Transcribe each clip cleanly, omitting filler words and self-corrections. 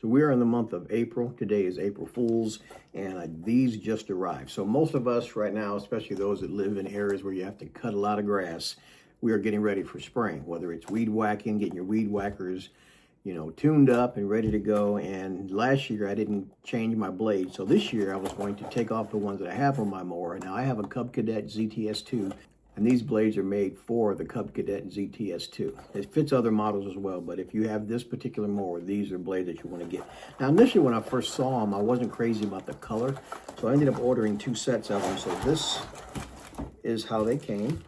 So we are in the month of April. Today is April Fool's, and these just arrived. So most of us right now, especially those that live in areas where you have to cut a lot of grass, we are getting ready for spring, whether it's weed whacking, getting your weed whackers, tuned up and ready to go. And last year I didn't change my blade. So this year I was going to take off the ones that I have on my mower. Now I have a Cub Cadet ZTS2. And these blades are made for the Cub Cadet ZTS2. It fits other models as well, but if you have this particular mower, these are blades that you want to get. Now, initially when I first saw them, I wasn't crazy about the color, so I ended up ordering 2 sets of them. So this is how they came.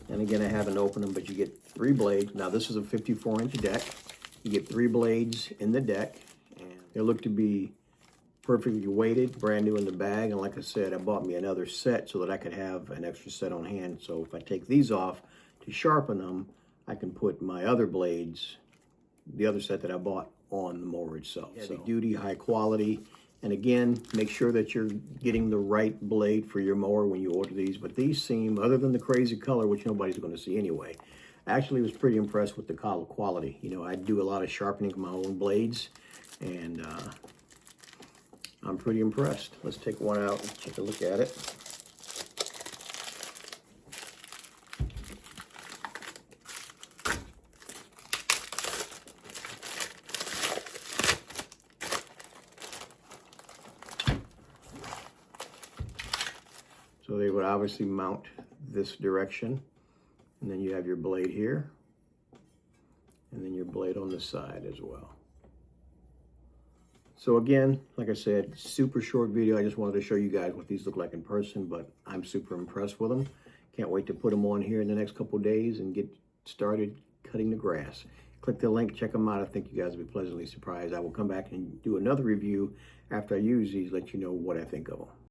And again, I haven't opened them, but you get 3 blades. Now, this is a 54-inch deck. You get 3 blades in the deck, and they look to be perfectly weighted, brand new in the bag. And like I said, I bought me another set so that I could have an extra set on hand. So if I take these off to sharpen them, I can put my other blades, the other set that I bought, on the mower itself. Heavy duty, high quality. And again, make sure that you're getting the right blade for your mower when you order these. But these seem, other than the crazy color, which nobody's going to see anyway, I actually was pretty impressed with the color quality. I do a lot of sharpening of my own blades, and I'm pretty impressed. Let's take one out and take a look at it. So they would obviously mount this direction, and then you have your blade here, and then your blade on the side as well. So again, like I said, super short video. I just wanted to show you guys what these look like in person, but I'm super impressed with them. Can't wait to put them on here in the next couple of days and get started cutting the grass. Click the link, check them out. I think you guys will be pleasantly surprised. I will come back and do another review after I use these, let you know what I think of them.